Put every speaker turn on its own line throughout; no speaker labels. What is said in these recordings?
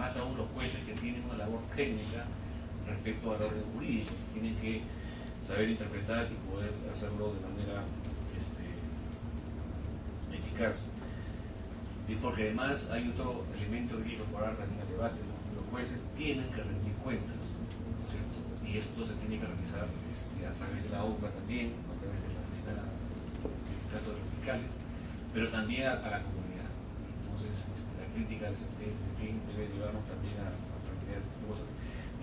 más aún los jueces que tienen una labor técnica respecto al orden jurídico, tienen que saber interpretar y poder hacerlo de manera eficaz. Y porque además hay otro elemento que hay que incorporar también al debate, ¿no? Los jueces tienen que rendir cuentas, ¿cierto? Y esto se tiene que realizar a través de la OPA también, a través de la oficina, en el caso de los fiscales, pero también a la comunidad. Entonces, la crítica de sentencias, en fin, debe llevarnos también a plantear estas cosas.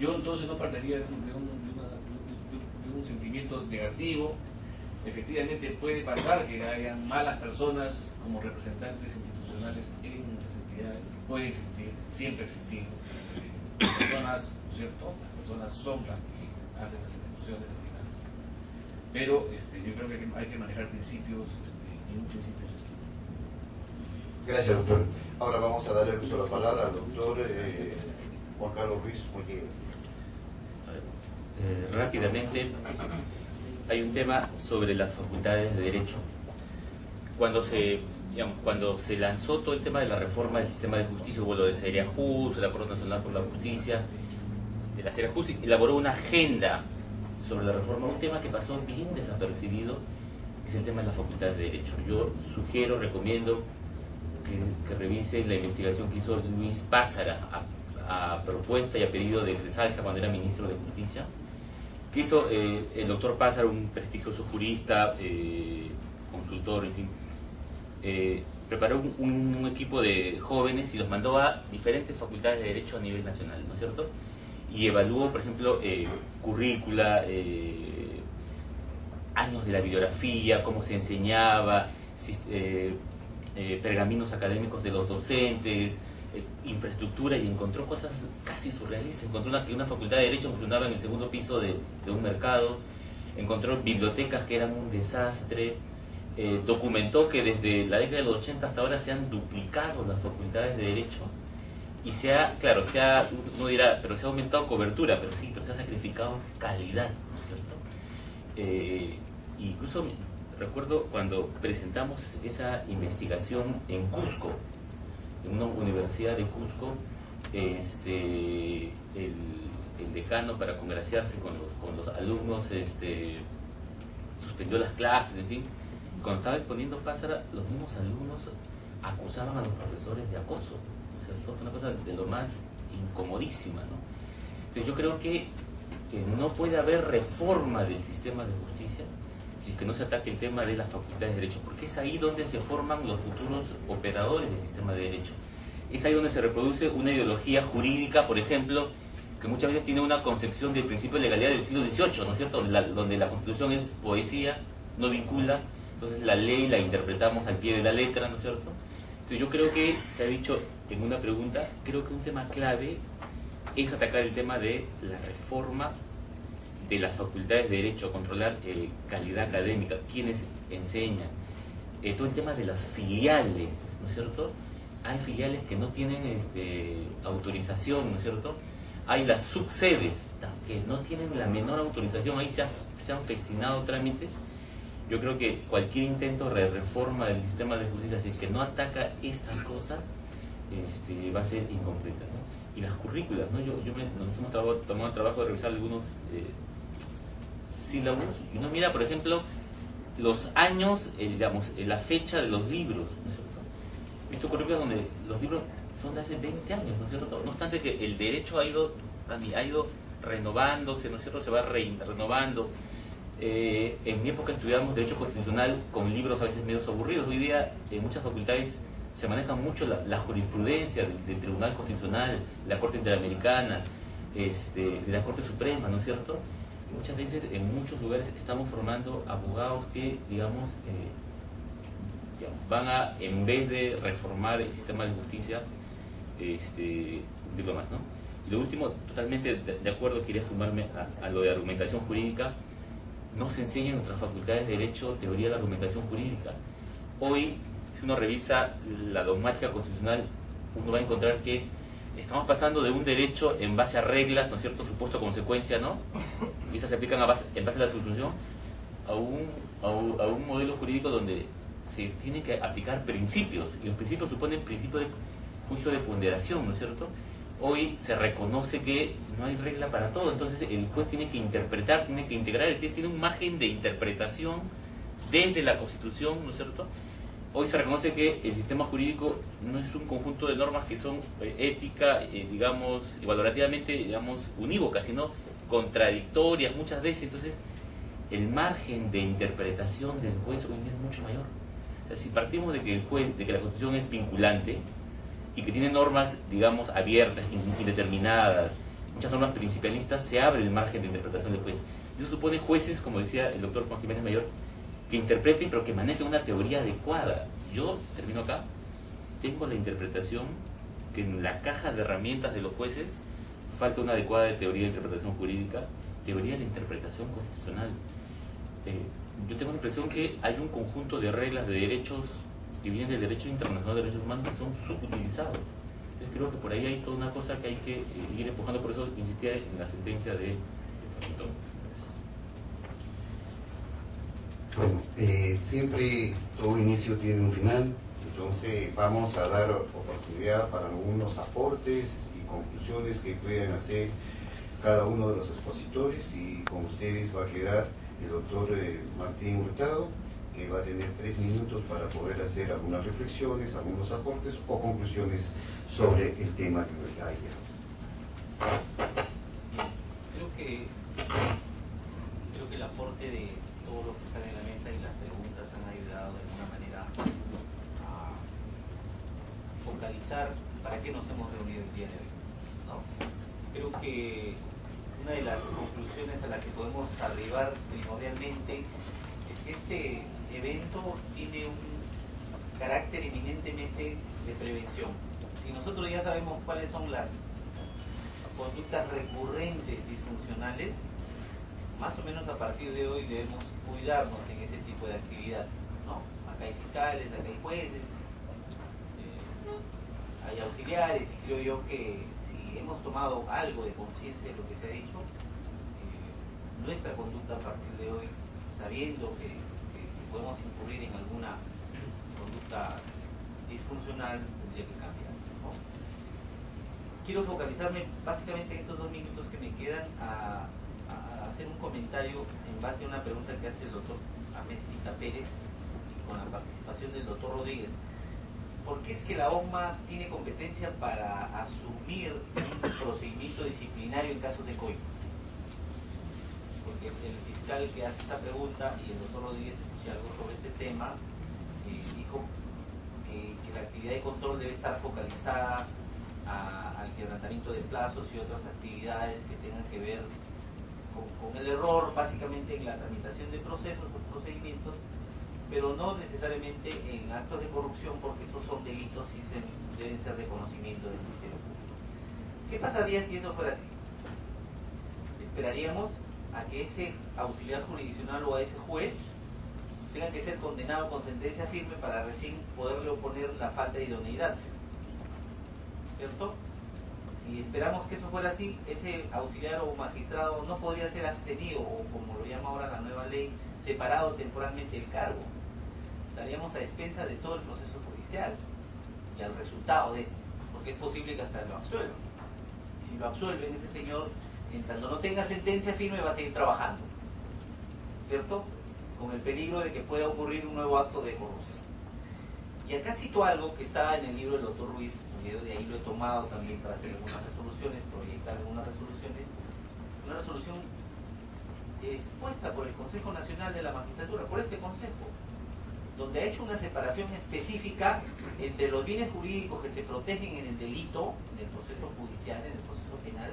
Yo entonces no partiría de un sentimiento negativo. Efectivamente puede pasar que hayan malas personas como representantes institucionales en las entidades, puede existir, siempre existir personas, ¿no es cierto? Las personas son las que hacen las instituciones al final, pero yo creo que hay que manejar principios y un principio es esto.
Gracias, doctor. Ahora vamos a darle el uso de la palabra al doctor Juan Carlos Ruiz Mollier.
Rápidamente, hay un tema sobre las facultades de derecho. Cuando se lanzó todo el tema de la reforma del sistema de justicia, hubo lo de Seriajust, la Corte Nacional por la Justicia, de la Seriajust elaboró una agenda sobre la reforma. Un tema que pasó bien desapercibido es el tema de las facultades de derecho. Yo sugiero, recomiendo que revise la investigación que hizo Luis Pázara a propuesta y a pedido de Salta cuando era ministro de Justicia, que hizo el doctor Pázaro, un prestigioso jurista, consultor, en fin. Preparó un equipo de jóvenes y los mandó a diferentes facultades de derecho a nivel nacional, ¿no es cierto? Y evaluó, por ejemplo, currícula, años de la bibliografía, cómo se enseñaba, pergaminos académicos de los docentes, infraestructura, y encontró cosas casi surrealistas. Encontró que una facultad de Derecho funcionaba en el segundo piso de un mercado, encontró bibliotecas que eran un desastre, documentó que desde la década de los 80 hasta ahora se han duplicado las facultades de Derecho y no dirá, pero se ha aumentado cobertura, pero se ha sacrificado calidad, ¿no es cierto? Incluso recuerdo cuando presentamos esa investigación en Cusco, en una universidad de Cusco, el decano, para congraciarse con los alumnos, suspendió las clases, en fin. Cuando estaba exponiendo Pázara, los mismos alumnos acusaban a los profesores de acoso. O sea, eso fue una cosa de lo más incomodísima, ¿no? Entonces yo creo que no puede haber reforma del sistema de justicia si es que no se ataque el tema de las facultades de derecho, porque es ahí donde se forman los futuros operadores del sistema de derecho. Es ahí donde se reproduce una ideología jurídica, por ejemplo, que muchas veces tiene una concepción del principio de legalidad del siglo XVIII, ¿no es cierto? Donde la Constitución es poesía, no vincula, entonces la ley la interpretamos al pie de la letra, ¿no es cierto? Entonces yo creo que, se ha dicho en una pregunta, creo que un tema clave es atacar el tema de la reforma de las facultades de derecho, controlar calidad académica, quienes enseñan, todo el tema de las filiales, ¿no es cierto? Hay filiales que no tienen autorización, ¿no es cierto? Hay las subsedes que no tienen la menor autorización, ahí se han festinado trámites. Yo creo que cualquier intento de reforma del sistema de justicia, si es que no ataca estas cosas, va a ser incompleta, ¿no? Y las currículas, ¿no? Nos hemos tomado el trabajo de revisar algunos sílabos, y uno mira, por ejemplo, los años, la fecha de los libros, ¿no es cierto? He visto currículas donde los libros son de hace 20 años, ¿no es cierto? No obstante que el derecho ha ido renovándose, ¿no es cierto? Se va renovando. En mi época estudiábamos Derecho Constitucional con libros a veces medio aburridos. Hoy día en muchas facultades se maneja mucho la jurisprudencia del Tribunal Constitucional, la Corte Interamericana, de la Corte Suprema, ¿no es cierto? Muchas veces en muchos lugares estamos formando abogados que, digamos, van a, en vez de reformar el sistema de justicia, hundirlo más, ¿no? Y lo último, totalmente de acuerdo, quería sumarme a lo de argumentación jurídica. No se enseña en nuestras facultades de Derecho teoría de la argumentación jurídica. Hoy, si uno revisa la dogmática constitucional, uno va a encontrar que estamos pasando de un derecho en base a reglas, ¿no es cierto?, supuesto consecuencia, ¿no? Y estas se aplican en base a la suscripción, a un modelo jurídico donde se tienen que aplicar principios, y los principios suponen principios de juicio de ponderación, ¿no es cierto? hoy se reconoce que no hay regla para todo, entonces el juez tiene que interpretar, tiene que integrar, el juez tiene un margen de interpretación desde la Constitución, ¿no es cierto? Hoy se reconoce que el sistema jurídico no es un conjunto de normas que son ética, digamos, y valorativamente, digamos, unívocas, sino contradictorias muchas veces. Entonces, el margen de interpretación del juez hoy en día es mucho mayor. O sea, si partimos de que el juez, de que la Constitución es vinculante y que tiene normas, digamos, abiertas, indeterminadas, muchas normas principalistas, se abre el margen de interpretación del juez. Eso supone jueces, como decía el doctor Juan Jiménez Mayor, que interpreten pero que manejen una teoría adecuada. Yo, termino acá, tengo la interpretación que en la caja de herramientas de los jueces falta una adecuada teoría de interpretación jurídica, teoría de la interpretación constitucional. Yo tengo la impresión que hay un conjunto de reglas de derechos que vienen del derecho internacional de derechos humanos que son subutilizados. Entonces creo que por ahí hay toda una cosa que hay que ir empujando, por eso insistía en la sentencia de Washington.
Bueno, siempre todo inicio tiene un final, entonces vamos a dar oportunidad para algunos aportes y conclusiones que puedan hacer cada uno de los expositores, y con ustedes va a quedar el doctor Martín Hurtado, que va a tener 3 minutos para poder hacer algunas reflexiones, algunos aportes o conclusiones sobre el tema que haya.
Creo que el aporte de todos los que están en la mesa y las preguntas han ayudado de alguna manera a focalizar para qué nos hemos reunido el día de hoy, ¿no? Creo que una de las conclusiones a las que podemos arribar primordialmente es que este evento tiene un carácter eminentemente de prevención. Si nosotros ya sabemos cuáles son las conductas recurrentes disfuncionales, más o menos a partir de hoy debemos cuidarnos en ese tipo de actividad, ¿no? Acá hay fiscales, acá hay jueces, hay auxiliares, y creo yo que si hemos tomado algo de conciencia de lo que se ha dicho, nuestra conducta a partir de hoy, sabiendo que podemos incurrir en alguna conducta disfuncional, tendría que cambiar, ¿no? Quiero focalizarme básicamente en estos 2 minutos que me quedan a hacer un comentario en base a una pregunta que hace el doctor Amezquita Pérez con la participación del doctor Rodríguez. ¿Por qué es que la OMA tiene competencia para asumir un procedimiento disciplinario en casos de coima? Porque el fiscal que hace esta pregunta y el doctor Rodríguez escuché algo sobre este tema, dijo que la actividad de control debe estar focalizada al quebrantamiento de plazos y otras actividades que tengan que ver con el error, básicamente en la tramitación de procesos o procedimientos, pero no necesariamente en actos de corrupción, porque esos son delitos y deben ser de conocimiento del Ministerio Público. ¿Qué pasaría si eso fuera así? Esperaríamos a que ese auxiliar jurisdiccional o a ese juez tenga que ser condenado con sentencia firme para recién poderle oponer la falta de idoneidad, ¿cierto? Si esperamos que eso fuera así, ese auxiliar o magistrado no podría ser abstenido, o como lo llama ahora la nueva ley, separado temporalmente del cargo. Estaríamos a expensas de todo el proceso judicial y al resultado de este, porque es posible que hasta lo absuelvan. Y si lo absuelven, ese señor, en tanto no tenga sentencia firme, va a seguir trabajando, ¿cierto? Con el peligro de que pueda ocurrir un nuevo acto de corrupción. Y acá cito algo que está en el libro del doctor Ruiz, de ahí lo he tomado también para hacer algunas resoluciones, proyectar algunas resoluciones. Una resolución expuesta por el Consejo Nacional de la Magistratura, por este Consejo, donde ha hecho una separación específica entre los bienes jurídicos que se protegen en el delito, en el proceso judicial, en el proceso penal,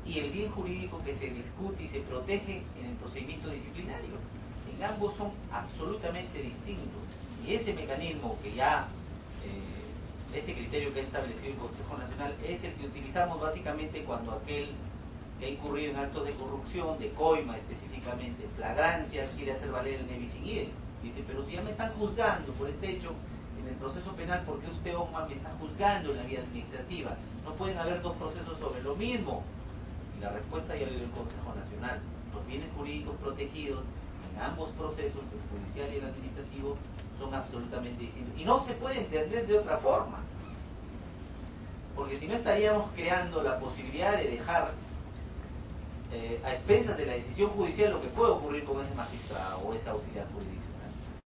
y el bien jurídico que se discute y se protege en el procedimiento disciplinario. En ambos son absolutamente distintos. Y ese mecanismo que ya, ese criterio que ha establecido el Consejo Nacional, es el que utilizamos básicamente cuando aquel que ha incurrido en actos de corrupción, de coima específicamente, flagrancias, quiere hacer valer el nebis in idem. Dice, pero si ya me están juzgando por este hecho en el proceso penal, ¿por qué usted, OMA, me está juzgando en la vía administrativa? No pueden haber 2 procesos sobre lo mismo. Y la respuesta ya le dio el Consejo Nacional. Los bienes jurídicos protegidos en ambos procesos, el judicial y el administrativo, son absolutamente distintos. Y no se puede entender de otra forma. porque si no estaríamos creando la posibilidad de dejar a expensas de la decisión judicial lo que puede ocurrir con ese magistrado o ese auxiliar jurisdiccional.